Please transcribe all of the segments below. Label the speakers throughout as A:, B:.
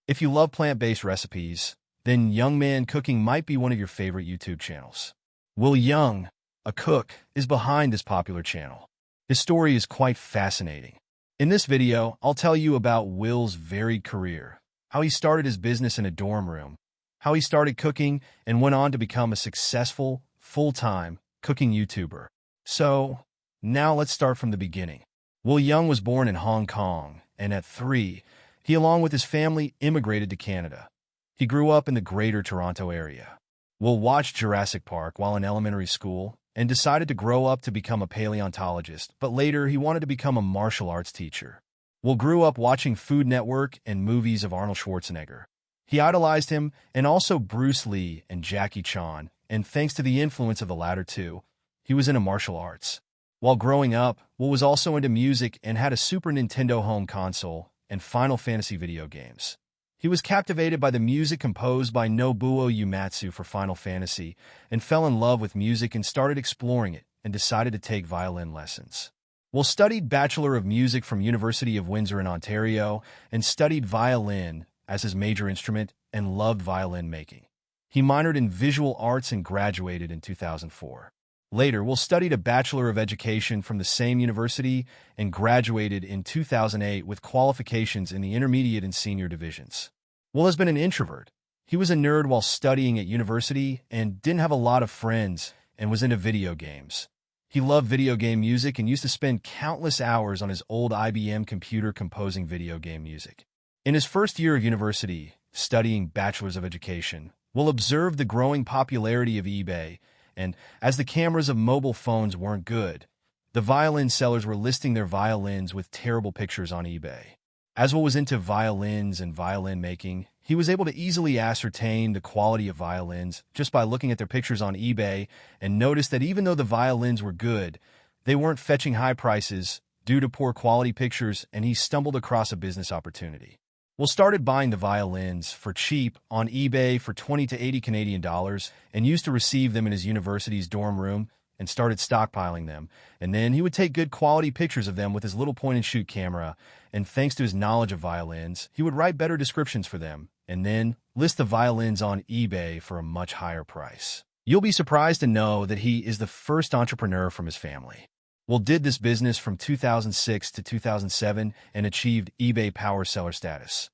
A: If you love plant-based recipes, then Yeung Man Cooking might be one of your favorite YouTube channels. Wil Yeung, a cook, is behind this popular channel. His story is quite fascinating. In this video, I'll tell you about Wil's varied career, how he started his business in a dorm room, how he started cooking and went on to become a successful, full-time cooking YouTuber. So, now let's start from the beginning. Wil Yeung was born in Hong Kong, and at 3, he along with his family immigrated to Canada. He grew up in the Greater Toronto area. Wil watched Jurassic Park while in elementary school and decided to grow up to become a paleontologist, but later he wanted to become a martial arts teacher. Wil grew up watching Food Network and movies of Arnold Schwarzenegger. He idolized him and also Bruce Lee and Jackie Chan, and thanks to the influence of the latter two, he was into martial arts. While growing up, Wil was also into music and had a Super Nintendo home console and Final Fantasy video games. He was captivated by the music composed by Nobuo Uematsu for Final Fantasy and fell in love with music and started exploring it and decided to take violin lessons. Wil studied Bachelor of Music from University of Windsor in Ontario and studied violin as his major instrument and loved violin making. He minored in visual arts and graduated in 2004. Later, Wil studied a Bachelor of Education from the same university and graduated in 2008 with qualifications in the intermediate and senior divisions. Wil has been an introvert. He was a nerd while studying at university and didn't have a lot of friends and was into video games. He loved video game music and used to spend countless hours on his old IBM computer composing video game music. In his first year of university, studying Bachelors of Education, Wil observed the growing popularity of eBay, and as the cameras of mobile phones weren't good, the violin sellers were listing their violins with terrible pictures on eBay. As Wil was into violins and violin making, he was able to easily ascertain the quality of violins just by looking at their pictures on eBay and noticed that even though the violins were good, they weren't fetching high prices due to poor quality pictures, and he stumbled across a business opportunity. Wil started buying the violins for cheap on eBay for 20 to 80 Canadian dollars and used to receive them in his university's dorm room and started stockpiling them. And then he would take good quality pictures of them with his little point-and-shoot camera, and thanks to his knowledge of violins, he would write better descriptions for them and then list the violins on eBay for a much higher price. You'll be surprised to know that he is the first entrepreneur from his family. Wil did this business from 2006 to 2007 and achieved eBay Power Seller status.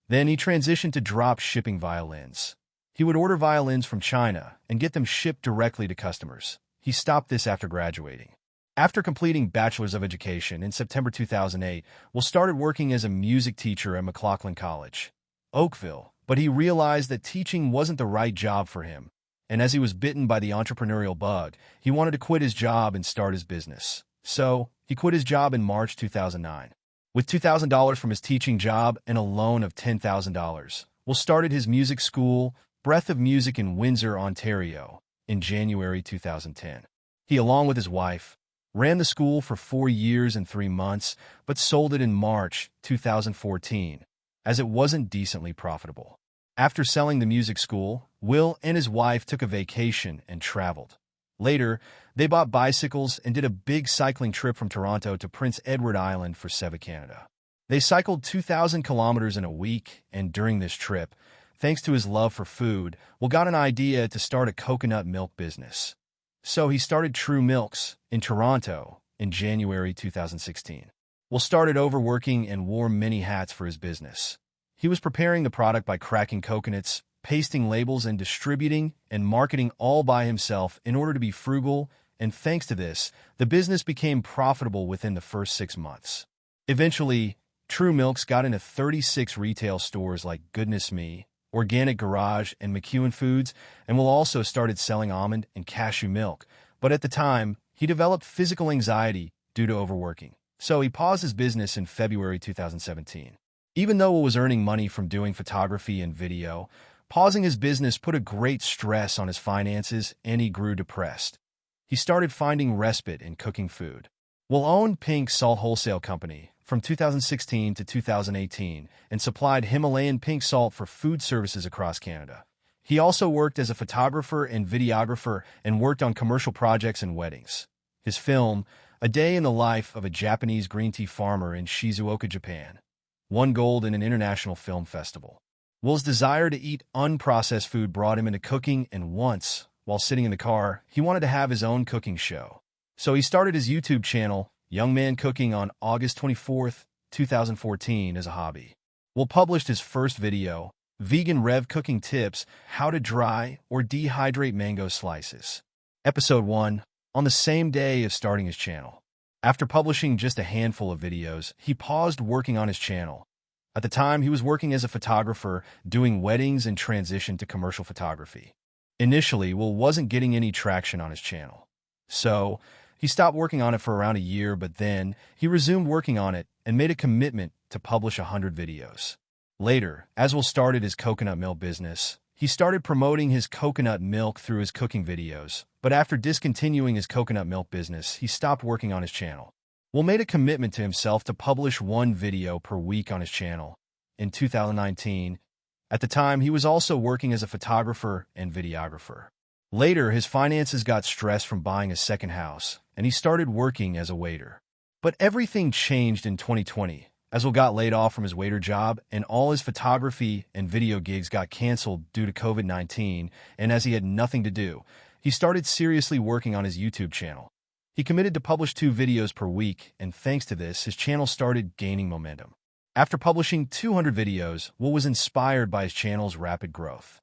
A: Then he transitioned to drop shipping violins. He would order violins from China and get them shipped directly to customers. He stopped this after graduating. After completing Bachelors of Education in September 2008, Wil started working as a music teacher at McLaughlin College, Oakville, but he realized that teaching wasn't the right job for him. And as he was bitten by the entrepreneurial bug, he wanted to quit his job and start his business. So, he quit his job in March 2009. With $2,000 from his teaching job and a loan of $10,000, Wil started his music school, Breath of Music in Windsor, Ontario, in January 2010. He, along with his wife, ran the school for 4 years and 3 months, but sold it in March 2014, as it wasn't decently profitable. After selling the music school, Wil and his wife took a vacation and traveled. Later, they bought bicycles and did a big cycling trip from Toronto to Prince Edward Island for Sevi, Canada. They cycled 2,000 kilometers in a week, and during this trip, thanks to his love for food, Wil got an idea to start a coconut milk business. So he started True Milks in Toronto in January 2016. Wil started overworking and wore many hats for his business. He was preparing the product by cracking coconuts, pasting labels, and distributing and marketing all by himself in order to be frugal, and thanks to this, the business became profitable within the first 6 months. Eventually, True Milks got into 36 retail stores like Goodness Me, Organic Garage, and McEwen Foods, and Wil also started selling almond and cashew milk. But at the time, he developed physical anxiety due to overworking. So he paused his business in February 2017. Even though Wil was earning money from doing photography and video, pausing his business put a great stress on his finances, and he grew depressed. He started finding respite in cooking food. Wil owned Pink Salt Wholesale Company from 2016 to 2018 and supplied Himalayan pink salt for food services across Canada. He also worked as a photographer and videographer and worked on commercial projects and weddings. His film, A Day in the Life of a Japanese Green Tea Farmer in Shizuoka, Japan, won gold in an international film festival. Wil's desire to eat unprocessed food brought him into cooking, and once, while sitting in the car, he wanted to have his own cooking show. So he started his YouTube channel, Yeung Man Cooking, on August 24th, 2014 as a hobby. Wil published his first video, Vegan Rev Cooking Tips, How to Dry or Dehydrate Mango Slices. Episode 1, on the same day of starting his channel. After publishing just a handful of videos, he paused working on his channel. At the time, he was working as a photographer, doing weddings, and transitioned to commercial photography. Initially, Wil wasn't getting any traction on his channel. So, he stopped working on it for around a year, but then he resumed working on it and made a commitment to publish 100 videos. Later, as Wil started his coconut milk business, he started promoting his coconut milk through his cooking videos, but after discontinuing his coconut milk business, he stopped working on his channel. Wil made a commitment to himself to publish one video per week on his channel. In 2019, at the time, he was also working as a photographer and videographer. Later, his finances got stressed from buying a second house, and he started working as a waiter. But everything changed in 2020, as Wil got laid off from his waiter job, and all his photography and video gigs got canceled due to COVID-19, and as he had nothing to do, he started seriously working on his YouTube channel. He committed to publish 2 videos per week, and thanks to this, his channel started gaining momentum. After publishing 200 videos, Wil was inspired by his channel's rapid growth.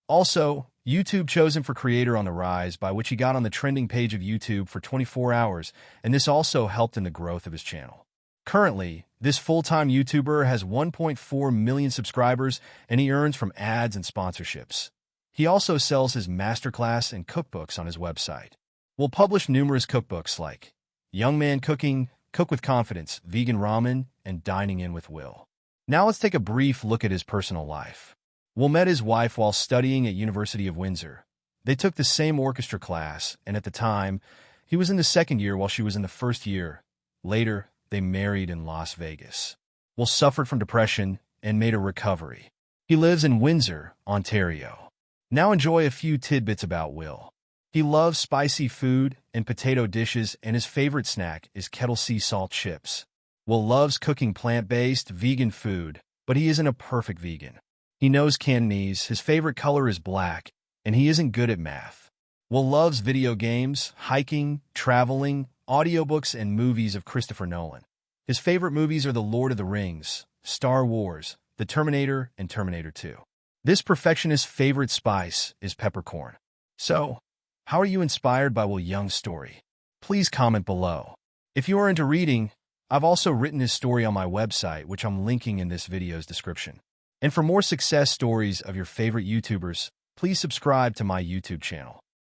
A: Also, YouTube chose him for Creator on the Rise, by which he got on the trending page of YouTube for 24 hours, and this also helped in the growth of his channel. Currently, this full-time YouTuber has 1.4 million subscribers, and he earns from ads and sponsorships. He also sells his masterclass and cookbooks on his website. Wil published numerous cookbooks like Yeung Man Cooking, Cook with Confidence, Vegan Ramen, and Dining In with Wil. Now let's take a brief look at his personal life. Wil met his wife while studying at University of Windsor. They took the same orchestra class, and at the time, he was in the second year while she was in the first year. Later, they married in Las Vegas. Wil suffered from depression and made a recovery. He lives in Windsor, Ontario. Now enjoy a few tidbits about Wil. He loves spicy food and potato dishes, and his favorite snack is kettle sea salt chips. Wil loves cooking plant-based, vegan food, but he isn't a perfect vegan. He knows Cantonese, his favorite color is black, and he isn't good at math. Wil loves video games, hiking, traveling, audiobooks, and movies of Christopher Nolan. His favorite movies are The Lord of the Rings, Star Wars, The Terminator, and Terminator 2. This perfectionist's favorite spice is peppercorn. So, how are you inspired by Wil Yeung's story? Please comment below. If you are into reading, I've also written his story on my website, which I'm linking in this video's description. And for more success stories of your favorite YouTubers, please subscribe to my YouTube channel.